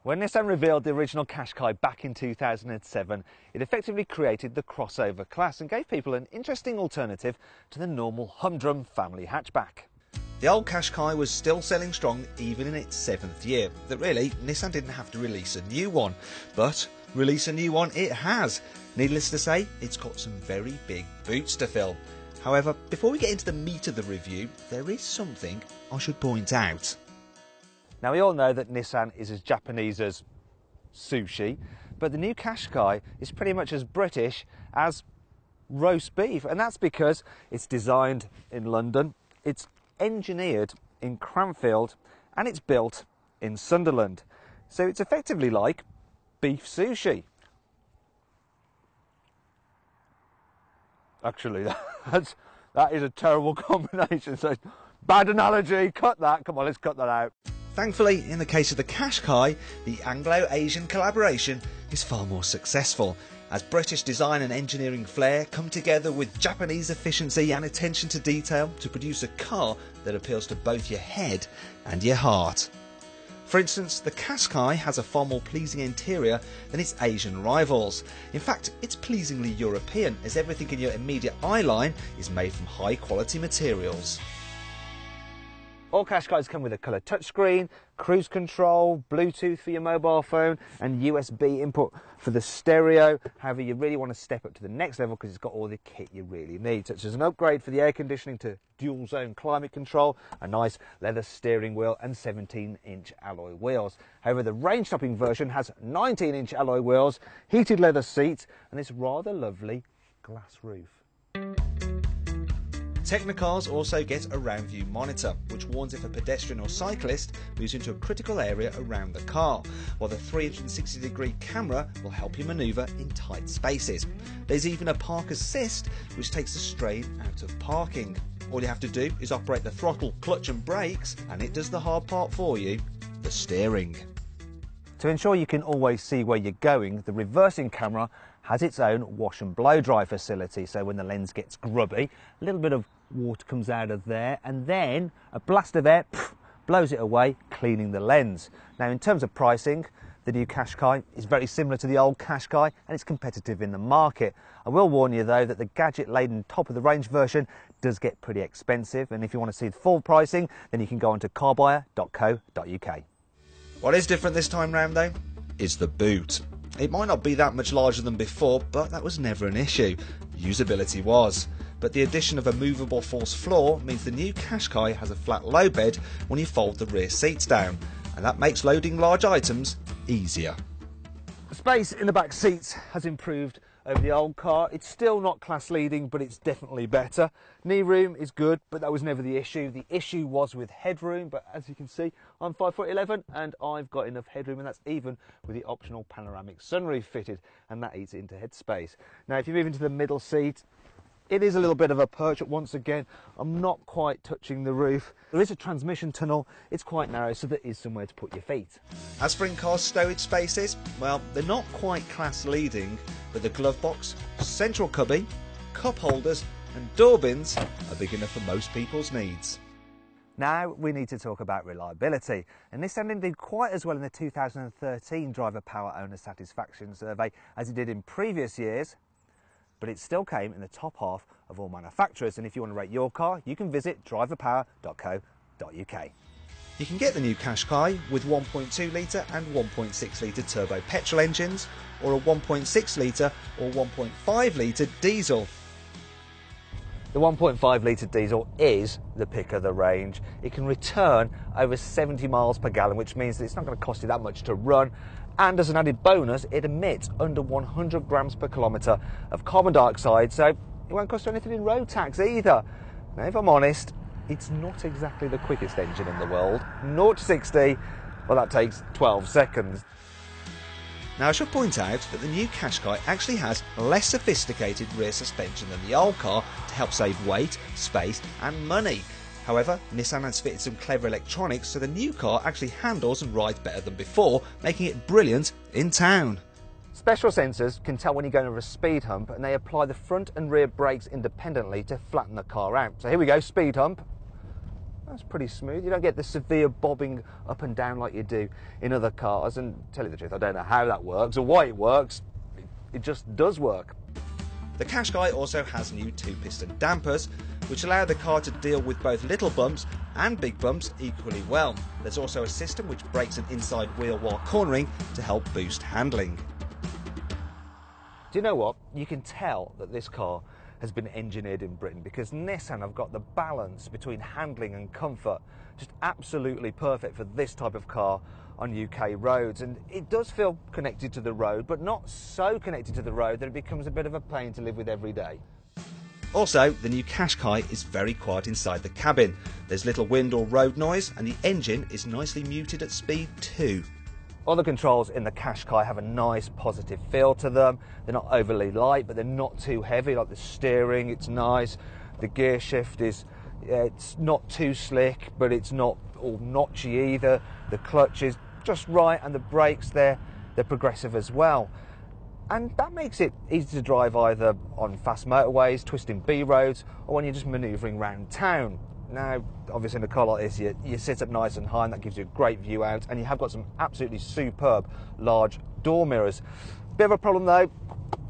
When Nissan revealed the original Qashqai back in 2007, it effectively created the crossover class and gave people an interesting alternative to the normal humdrum family hatchback. The old Qashqai was still selling strong even in its 7th year, that really Nissan didn't have to release a new one, but release a new one it has. Needless to say, it's got some very big boots to fill. However, before we get into the meat of the review, there is something I should point out. Now, we all know that Nissan is as Japanese as sushi, but the new Qashqai is pretty much as British as roast beef, and that's because it's designed in London, it's engineered in Cranfield, and it's built in Sunderland. So it's effectively like beef sushi. Actually, that is a terrible combination, so bad analogy, cut that, come on, let's cut that out. Thankfully, in the case of the Qashqai, the Anglo-Asian collaboration is far more successful, as British design and engineering flair come together with Japanese efficiency and attention to detail to produce a car that appeals to both your head and your heart. For instance, the Qashqai has a far more pleasing interior than its Asian rivals. In fact, it's pleasingly European, as everything in your immediate eye line is made from high quality materials. All Qashqais come with a colour touchscreen, cruise control, Bluetooth for your mobile phone and USB input for the stereo. However, you really want to step up to the next level because it's got all the kit you really need, such as an upgrade for the air conditioning to dual zone climate control, a nice leather steering wheel and 17-inch alloy wheels. However, the range topping version has 19-inch alloy wheels, heated leather seats and this rather lovely glass roof. Technocars also get a round view monitor, which warns if a pedestrian or cyclist moves into a critical area around the car, while the 360-degree camera will help you manoeuvre in tight spaces. There's even a park assist, which takes the strain out of parking. All you have to do is operate the throttle, clutch and brakes, and it does the hard part for you, the steering. To ensure you can always see where you're going, the reversing camera has its own wash and blow dry facility, so when the lens gets grubby, a little bit of water comes out of there and then a blast of air blows it away, cleaning the lens. Now, in terms of pricing, the new Qashqai is very similar to the old Qashqai and it's competitive in the market. I will warn you though that the gadget-laden top of the range version does get pretty expensive, and if you want to see the full pricing then you can go on to carbuyer.co.uk. What is different this time round though is the boot. It might not be that much larger than before, but that was never an issue. Usability was. But the addition of a movable false floor means the new Qashqai has a flat low bed when you fold the rear seats down, and that makes loading large items easier. The space in the back seats has improved over the old car. It's still not class leading, but it's definitely better. Knee room is good, but that was never the issue. The issue was with headroom, but as you can see, I'm 5'11" and I've got enough headroom, and that's even with the optional panoramic sunroof fitted, and that eats into head space. Now, if you move into the middle seat, it is a little bit of a perch. Once again, I'm not quite touching the roof. There is a transmission tunnel. It's quite narrow, so there is somewhere to put your feet. As for in-car stowage spaces, well, they're not quite class leading, but the glove box, central cubby, cup holders and door bins are big enough for most people's needs. Now we need to talk about reliability, and Nissan did quite as well in the 2013 Driver Power Owner Satisfaction Survey as it did in previous years, but it still came in the top half of all manufacturers, and if you want to rate your car, you can visit driverpower.co.uk. You can get the new Qashqai with 1.2 litre and 1.6 litre turbo petrol engines, or a 1.6 litre or 1.5 litre diesel. The 1.5 litre diesel is the pick of the range. It can return over 70 miles per gallon, which means that it's not going to cost you that much to run. And as an added bonus, it emits under 100 grams per kilometre of carbon dioxide, so it won't cost you anything in road tax either. Now, if I'm honest, it's not exactly the quickest engine in the world. 0 to 60, well, that takes 12 seconds. Now, I should point out that the new Qashqai actually has less sophisticated rear suspension than the old car to help save weight, space and money. However, Nissan has fitted some clever electronics so the new car actually handles and rides better than before, making it brilliant in town. Special sensors can tell when you're going over a speed hump, and they apply the front and rear brakes independently to flatten the car out. So here we go, speed hump. That's pretty smooth. You don't get the severe bobbing up and down like you do in other cars. And to tell you the truth, I don't know how that works or why it works. It just does work. The Qashqai also has new 2-piston dampers, which allow the car to deal with both little bumps and big bumps equally well. There's also a system which brakes an inside wheel while cornering to help boost handling. Do you know what? You can tell that this car has been engineered in Britain, because Nissan have got the balance between handling and comfort just absolutely perfect for this type of car on UK roads. And it does feel connected to the road, but not so connected to the road that it becomes a bit of a pain to live with every day. Also, the new Qashqai is very quiet inside the cabin. There's little wind or road noise, and the engine is nicely muted at speed too. All the controls in the Qashqai have a nice positive feel to them. They're not overly light, but they're not too heavy. Like the steering, it's nice. The gear shift is, it's not too slick, but it's not all notchy either. The clutch is just right, and the brakes they're progressive as well. And that makes it easy to drive either on fast motorways, twisting B roads, or when you're just manoeuvring around town. Now, obviously in a car like this, you sit up nice and high, and that gives you a great view out, and you have got some absolutely superb large door mirrors. Bit of a problem though,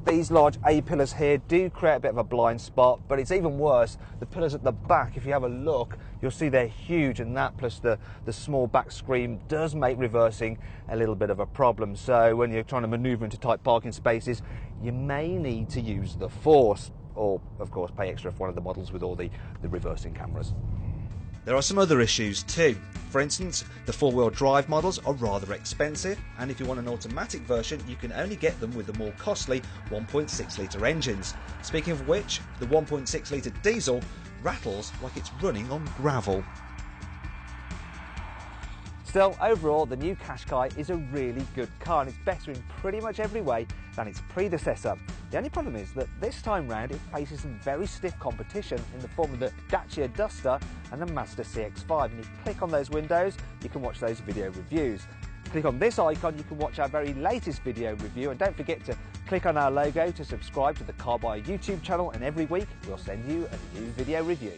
these large A-pillars here do create a bit of a blind spot, but it's even worse, the pillars at the back, if you have a look, you'll see they're huge, and that plus the small back screen does make reversing a little bit of a problem. So when you're trying to manoeuvre into tight parking spaces, you may need to use the force, or of course pay extra for one of the models with all the reversing cameras. There are some other issues too. For instance, the 4-wheel drive models are rather expensive, and if you want an automatic version, you can only get them with the more costly 1.6 litre engines. Speaking of which, the 1.6 litre diesel rattles like it's running on gravel. Still, overall, the new Qashqai is a really good car, and it's better in pretty much every way than its predecessor. The only problem is that this time round it faces some very stiff competition in the form of the Dacia Duster and the Mazda CX-5. And if you click on those windows, you can watch those video reviews. Click on this icon, you can watch our very latest video review, and don't forget to click on our logo to subscribe to the Car Buyer YouTube channel, and every week we'll send you a new video review.